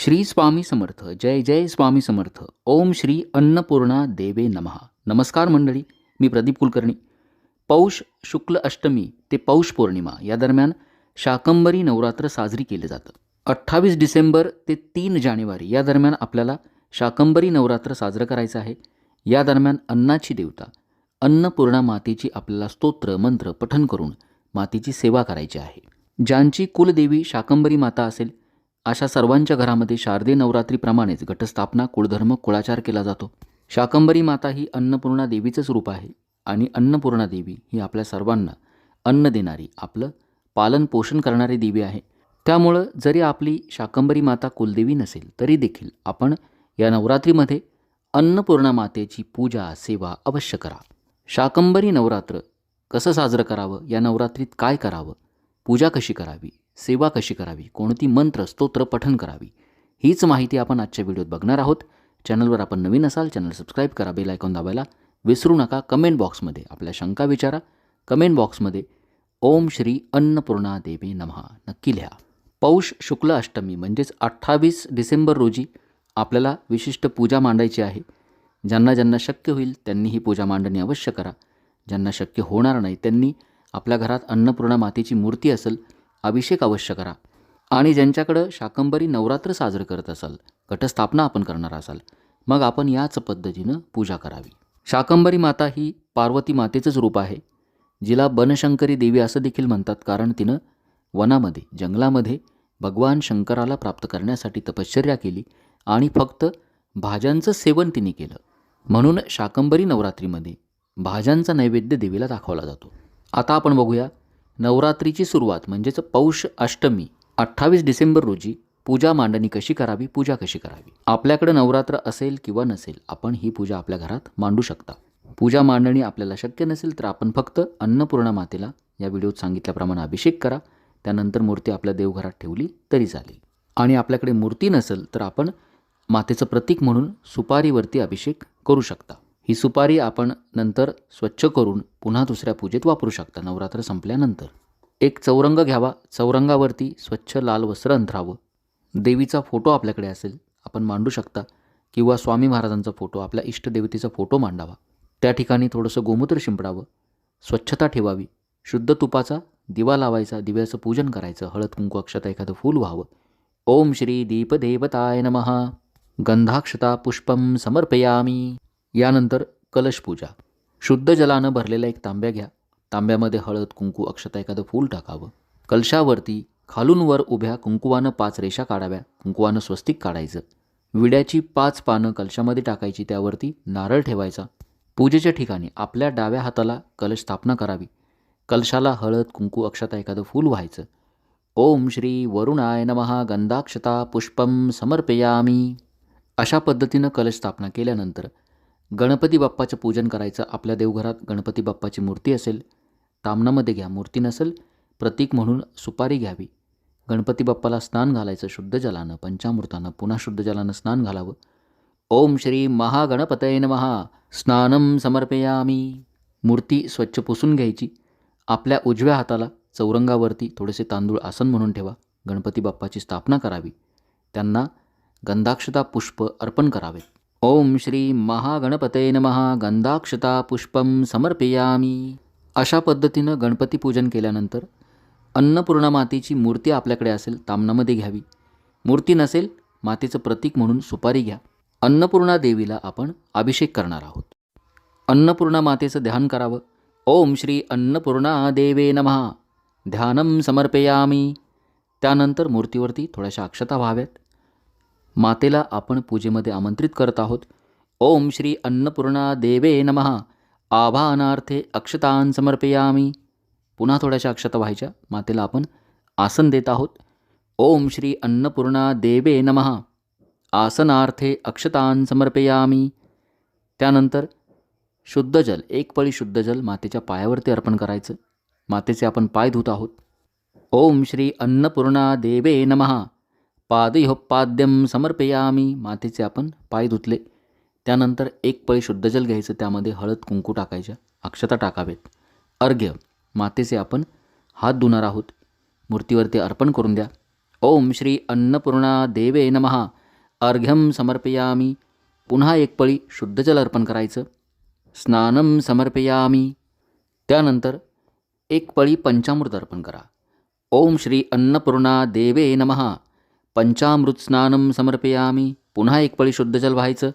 श्री स्वामी समर्थ. जय जय स्वामी समर्थ. ओम श्री अन्नपूर्णा देवे नमः. नमस्कार मंडळी, मी प्रदीप कुलकर्णी. पौष शुक्ल अष्टमी ते पौष पौर्णिमा या दरम्यान शाकंभरी नवरात्र साजरी केले जातं. 28 डिसेंबर ते 3 जानेवारी या दरम्यान आपल्याला शाकंभरी नवरात्र साजरं करायचं आहे. या दरम्यान अन्नाची देवता अन्नपूर्णा मातेची आपल्याला स्तोत्र मंत्र पठन करून मातेची सेवा करायची आहे. ज्यांची कुलदेवी शाकंभरी माता असेल अशा सर्वांच्या घरामध्ये शारदीय नवरात्रीप्रमाणेच घटस्थापना, कुळधर्म, कुळाचार केला जातो. शाकंभरी माता ही अन्नपूर्णा देवीचंच रूप आहे आणि अन्नपूर्णा देवी ही आपल्या सर्वांना अन्न देणारी, आपलं पालन पोषण करणारी देवी आहे. त्यामुळं जरी आपली शाकंभरी माता कुलदेवी नसेल तरी देखील आपण या नवरात्रीमध्ये अन्नपूर्णा मातेची पूजा सेवा अवश्य करा. शाकंभरी नवरात्र कसं साजरं करावं, या नवरात्रीत काय करावं, पूजा कशी करावी, सेवा कशी करावी, कोणती मंत्र स्तोत्र पठन करावी, हीच माहिती आपण आजच्या व्हिडिओत बघणार आहोत. चॅनलवर आपण नवीन असाल चॅनल सबस्क्राईब करा, बेल आयकॉन दाबायला विसरू नका. कमेंट बॉक्समध्ये आपल्या शंका विचारा. कमेंट बॉक्समध्ये ओम श्री अन्नपूर्णा देवी नमः नक्की लिहा. पौष शुक्ल अष्टमी म्हणजेच 28 डिसेंबर रोजी आपल्याला विशिष्ट पूजा मांडायची आहे. ज्यांना ज्यांना शक्य होईल त्यांनी ही पूजा मांडणी अवश्य करा. ज्यांना शक्य होणार नाही त्यांनी आपल्या घरात अन्नपूर्णा मातेची मूर्ती असेल अभिषेक अवश्य करा. आणि ज्यांच्याकडं शाकंभरी नवरात्र साजरं करत असाल, घटस्थापना आपण करणार असाल, मग आपण याच पद्धतीनं पूजा करावी. शाकंभरी माता ही पार्वती मातेचंच रूप आहे, जिला बनशंकरी देवी असं देखील म्हणतात, कारण तिनं वनामध्ये जंगलामध्ये भगवान शंकराला प्राप्त करण्यासाठी तपश्चर्या केली आणि फक्त भाज्यांचं सेवन तिने केलं. म्हणून शाकंभरी नवरात्रीमध्ये भाज्यांचा नैवेद्य देवीला दाखवला जातो. आता आपण बघूया नवरात्रीची सुरुवात म्हणजेच पौष अष्टमी 28 डिसेंबर रोजी पूजा मांडणी कशी करावी, पूजा कशी करावी. आपल्याकडे नवरात्र असेल किंवा नसेल, आपण ही पूजा आपल्या घरात मांडू शकता. पूजा मांडणी आपल्याला शक्य नसेल तर आपण फक्त अन्नपूर्णा मातेला या व्हिडिओत सांगितल्याप्रमाणे अभिषेक करा. त्यानंतर मूर्ती आपल्या देवघरात ठेवली तरी चालेल. आणि आपल्याकडे मूर्ती नसेल तर आपण मातेचं प्रतीक म्हणून सुपारीवरती अभिषेक करू शकता. ही सुपारी आपण नंतर स्वच्छ करून पुन्हा दुसऱ्या पूजेत वापरू शकता नवरात्र संपल्यानंतर. एक चौरंग घ्यावा, चौरंगावरती स्वच्छ लाल वस्त्र अंथरावं. देवीचा फोटो आपल्याकडे असेल आपण मांडू शकता, किंवा स्वामी महाराजांचा फोटो, आपल्या इष्टदेवतेचा फोटो मांडावा. त्या ठिकाणी थोडंसं गोमूत्र शिंपडावं, स्वच्छता ठेवावी, शुद्ध तुपाचा दिवा लावायचा, दिव्याचं पूजन करायचं, हळद कुंकू अक्षता एखादं फूल व्हावं. ओम श्री दीपदेवताय नमः. गंधाक्षता पुष्पम समर्पयामी. यानंतर कलश पूजा. शुद्ध जलानं भरलेला एक तांब्या घ्या. तांब्यामध्ये हळद कुंकू अक्षता एखादं फूल टाकावं. कलशावरती खालून वर उभ्या कुंकुवानं 5 रेषा काढाव्या. कुंकुवानं स्वस्तिक काढायचं. विड्याची 5 पानं कलशामध्ये टाकायची, त्यावरती नारळ ठेवायचा. पूजेच्या ठिकाणी आपल्या डाव्या हाताला कलश स्थापना करावी. कलशाला हळद कुंकू अक्षता एखादं फूल व्हायचं. ओम श्री वरुणाय नमः. गंधाक्षता पुष्पम समर्पयामी. अशा पद्धतीनं कलश स्थापना केल्यानंतर गणपती बाप्पाचं पूजन करायचं. आपल्या देवघरात गणपती बाप्पाची मूर्ती असेल तामणामध्ये घ्या, मूर्ती नसेल प्रतीक म्हणून सुपारी घ्यावी. गणपती बाप्पाला स्नान घालायचं शुद्ध जलानं, पंचामृतानं, पुन्हा शुद्ध जलानं स्नान घालावं. ओम श्री महागणपतये नमः. स्नानम समर्पयामी. मूर्ती स्वच्छ पुसून घ्यायची. आपल्या उजव्या हाताला चौरंगावरती थोडेसे तांदूळ आसन म्हणून ठेवा. गणपती बाप्पाची स्थापना करावी. त्यांना गंधाक्षता पुष्प अर्पण करावेत. ओम श्री महागणपतये नमः. गंधाक्षता पुष्पम समर्पयामी. अशा पद्धतीनं गणपती पूजन केल्यानंतर अन्नपूर्णा मातेची मूर्ती आपल्याकडे असेल तामणामध्ये घ्यावी. मूर्ती नसेल मातेचं प्रतीक म्हणून सुपारी घ्या. अन्नपूर्णा देवीला आपण अभिषेक करणार आहोत. अन्नपूर्णा मातेचं ध्यान करावं. ओम श्री अन्नपूर्णा देवे नमः. ध्यानम समर्पयामी. त्यानंतर मूर्तीवरती थोड्याशा अक्षता व्हाव्यात. मातेला आपण पूजेमध्ये आमंत्रित करत आहोत. ओम श्री अन्नपूर्णा देवे नमः. आभानार्थे अक्षतान समर्पयामी. पुन्हा थोड्याशा अक्षता व्हायच्या. मातेला आपण आसन देत आहोत. ओम श्री अन्नपूर्णा देवे नमः. आसनार्थे अक्षतान समर्पयामी. त्यानंतर शुद्ध जल, 1 पळी शुद्ध जल मातेच्या पायावरती अर्पण करायचं. मातेचे आपण पाय धुत आहोत. ओम श्री अन्नपूर्णा देवे नमः. पादयोपाद्यम समर्पयामी. मातेचे आपण पाय धुतले. त्यानंतर 1 पळी शुद्ध जल घ्यायचं, त्यामध्ये हळद कुंकू टाकायच्या, अक्षता टाकावेत. अर्घ्य मातेचे आपण हात धुणार आहोत. मूर्तीवरती अर्पण करून द्या. ओम श्री अन्नपूर्णा देवे नमः. अर्घ्यम समर्पयामी. पुन्हा एक पळी शुद्ध जल अर्पण करायचं. स्नानम समर्पयामी. त्यानंतर एक पळी पंचामृत अर्पण करा. ओम श्री अन्नपूर्णा देवे नमः. पंचामृत स्नानम समर्पयामी. पुन्हा एक पळी शुद्ध जल व्हायचं.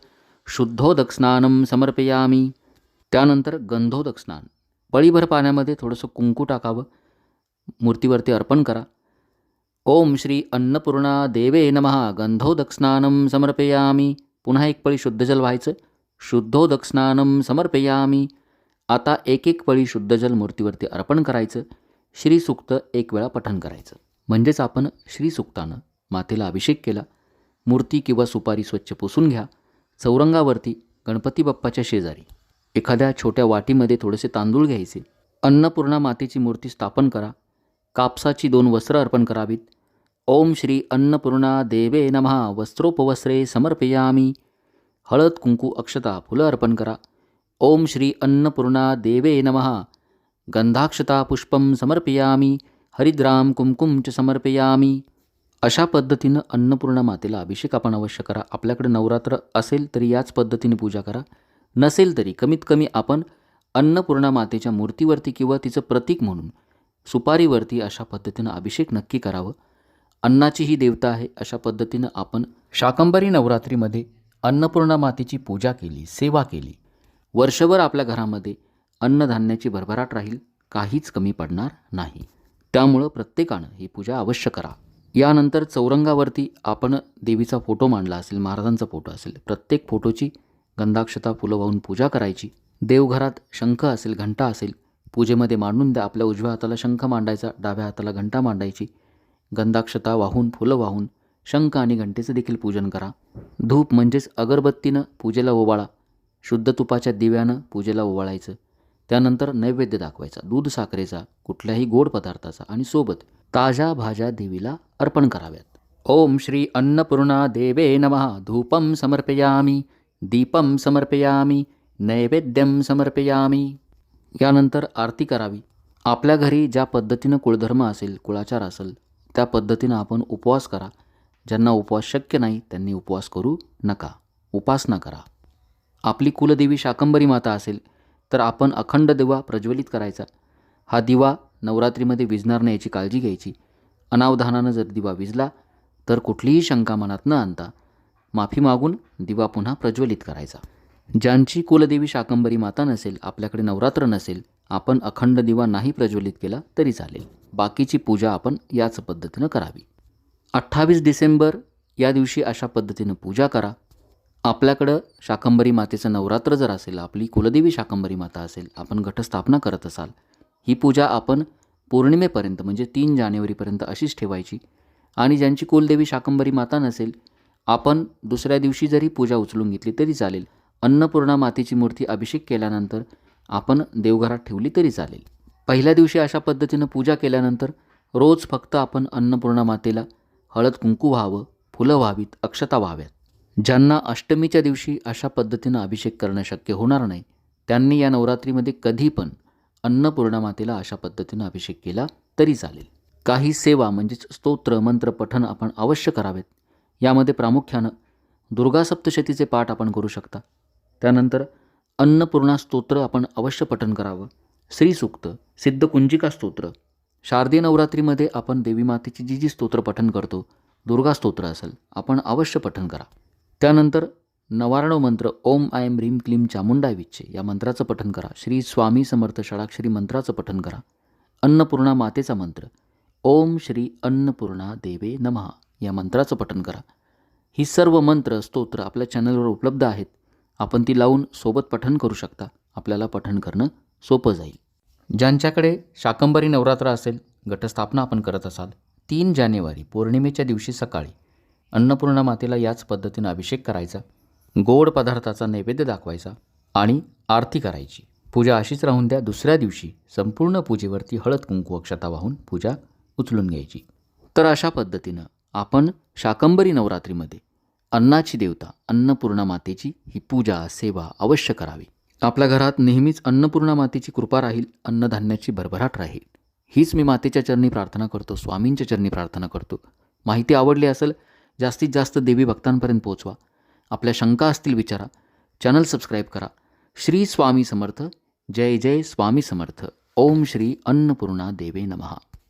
शुद्धोदक स्नानम समर्पयामी. त्यानंतर गंधोदक स्नान. पळीभर पाण्यामध्ये थोडंसं कुंकू टाकावं. मूर्तीवरती अर्पण करा. ओम श्री अन्नपूर्णा देवे नमः. गंधोदक स्नानम समर्पयामी. पुन्हा एक पळी शुद्ध जल व्हायचं. शुद्धोदक स्नानम समर्पयामी. आता एक एक पळी शुद्ध जल मूर्तीवरती अर्पण करायचं. श्रीसूक्त एक वेळा पठण करायचं. म्हणजेच आपण श्रीसूक्तानं मातेला अभिषेक केला. मूर्ती किंवा सुपारी स्वच्छ पुसून घ्या. चौरंगावरती गणपती बाप्पाच्या शेजारी एखाद्या छोट्या वाटीमध्ये थोडेसे तांदूळ घ्यायचे. अन्नपूर्णा मातेची मूर्ती स्थापन करा. कापसाची 2 वस्त्र अर्पण करावीत. ओम श्री अन्नपूर्णा देवे नमः. वस्त्रोपवस्त्रे समर्पयामी. हळद कुंकू अक्षता फुलं अर्पण करा. ओम श्री अन्नपूर्णा देवे नमः. गंधाक्षता पुष्पम समर्पयामी. हरिद्राम कुंकुम च समर्पयामी. अशा पद्धतीनं अन्नपूर्णा मातेला अभिषेक आपण अवश्य करा. आपल्याकडे नवरात्र असेल तरी याच पद्धतीने पूजा करा. नसेल तरी कमीत कमी आपण अन्नपूर्णा मातेच्या मूर्तीवरती किंवा तिचं प्रतीक म्हणून सुपारीवरती अशा पद्धतीनं अभिषेक नक्की करावं. अन्नाची ही देवता आहे. अशा पद्धतीनं आपण शाकंभरी नवरात्रीमध्ये अन्नपूर्णा मातेची पूजा केली, सेवा केली. वर्षभर आपल्या घरामध्ये अन्नधान्याची भरभराट राहील. काहीच कमी पडणार नाही. त्यामुळं प्रत्येकानं ही पूजा अवश्य करा. यानंतर चौरंगावरती आपण देवीचा फोटो मांडला असेल, महाराजांचा फोटो असेल, प्रत्येक फोटोची गंधाक्षता फुलं वाहून पूजा करायची. देवघरात शंख असेल, घंटा असेल, पूजेमध्ये मांडून द्या. आपल्या उजव्या हाताला शंख मांडायचा, डाव्या हाताला घंटा मांडायची. गंधाक्षता वाहून फुलं वाहून शंख आणि घंटेचं देखील पूजन करा. धूप म्हणजेच अगरबत्तीनं पूजेला ओवाळा. शुद्ध तुपाच्या दिव्यानं पूजेला ओवाळायचं. त्यानंतर नैवेद्य दाखवायचा, दूध साखरेचा, कुठल्याही गोड पदार्थाचा आणि सोबत ताज्या भाज्या देवीला अर्पण कराव्यात. ओम श्री अन्नपूर्णा देवे नमः. धूपम समर्पयामी. दीपम समर्पयामी. नैवेद्यम समर्पयामी. यानंतर आरती करावी. आपल्या घरी ज्या पद्धतीनं कुळधर्म असेल, कुळाचार असेल, त्या पद्धतीनं आपण उपवास करा. ज्यांना उपवास शक्य नाही त्यांनी उपवास करू नका, उपासना करा. आपली कुलदेवी शाकंभरी माता असेल तर आपण अखंड दिवा प्रज्वलित करायचा. हा दिवा नवरात्रीमध्ये विझणार नाही याची काळजी घ्यायची. अनावधानानं जर दिवा विझला तर कुठलीही शंका मनात न आणता माफी मागून दिवा पुन्हा प्रज्वलित करायचा. ज्यांची कुलदेवी शाकंभरी माता नसेल, आपल्याकडे नवरात्र नसेल, आपण अखंड दिवा नाही प्रज्वलित केला तरी चालेल. बाकीची पूजा आपण याच पद्धतीनं करावी. 28 डिसेंबर या दिवशी अशा पद्धतीनं पूजा करा. आपल्याकडं शाकंभरी मातेचं नवरात्र जर असेल, आपली कुलदेवी शाकंभरी माता असेल, आपण घटस्थापना करत असाल, ही पूजा आपण पौर्णिमेपर्यंत म्हणजे 3 जानेवारीपर्यंत अशीच ठेवायची. आणि ज्यांची कुलदेवी शाकंभरी माता नसेल, आपण दुसऱ्या दिवशी जरी पूजा उचलून घेतली तरी चालेल. अन्नपूर्णा मातेची मूर्ती अभिषेक केल्यानंतर आपण देवघरात ठेवली तरी चालेल. पहिल्या दिवशी अशा पद्धतीनं पूजा केल्यानंतर रोज फक्त आपण अन्नपूर्णा मातेला हळद कुंकू व्हावं, फुलं व्हावीत, अक्षता व्हाव्यात. ज्यांना अष्टमीच्या दिवशी अशा पद्धतीनं अभिषेक करणं शक्य होणार नाही त्यांनी या नवरात्रीमध्ये कधी पण अन्नपूर्णा मातेला अशा पद्धतीनं अभिषेक केला तरी चालेल. काही सेवा म्हणजेच स्तोत्र मंत्र पठण आपण अवश्य करावेत. यामध्ये प्रामुख्यानं दुर्गा सप्तशतीचे पाठ आपण करू शकता. त्यानंतर अन्नपूर्णा स्तोत्र आपण अवश्य पठण करावं. श्रीसूक्त, सिद्धकुंजिका स्तोत्र. शारदीय नवरात्रीमध्ये आपण देवी मातेची जी स्तोत्र पठण करतो, दुर्गा स्तोत्र असेल, आपण अवश्य पठण करा. त्यानंतर नवारणव मंत्र ओम ऐं ह्रीं क्लीं चामुंडाय विच्चे या मंत्राचं पठण करा. श्री स्वामी समर्थ षडाक्षरी मंत्राचं पठण करा. अन्नपूर्णा मातेचा मंत्र ओम श्री अन्नपूर्णा देवे नमः या मंत्राचं पठण करा. ही सर्व मंत्र स्तोत्र आपल्या चॅनलवर उपलब्ध आहेत. आपण ती लावून सोबत पठण करू शकता. आपल्याला पठण करणं सोपं जाईल. ज्यांच्याकडे शाकंभरी नवरात्र असेल, घटस्थापना आपण करत असाल, 3 जानेवारी पौर्णिमेच्या दिवशी सकाळी अन्नपूर्णा मातेला याच पद्धतीनं अभिषेक करायचा, गोड पदार्थाचा नैवेद्य दाखवायचा आणि आरती करायची. पूजा अशीच राहून द्या. दुसऱ्या दिवशी संपूर्ण पूजेवरती हळद कुंकू अक्षता वाहून पूजा उचलून घ्यायची. तर अशा पद्धतीनं आपण शाकंभरी नवरात्रीमध्ये अन्नाची देवता अन्नपूर्णा मातेची ही पूजा सेवा अवश्य करावी. आपल्या घरात नेहमीच अन्नपूर्णा मातेची कृपा राहील, अन्नधान्याची भरभराट राहील. हीच मी मातेच्या चरणी प्रार्थना करतो, स्वामींच्या चरणी प्रार्थना करतो. माहिती आवडली असेल जास्तीत जास्त देवी भक्तांपर्यंत पोहोचवा. आपल्या शंका असतील विचारा. चॅनल सबस्क्राईब करा. श्री स्वामी समर्थ. जय जय स्वामी समर्थ. ओम श्री अन्नपूर्णा देवे नमः.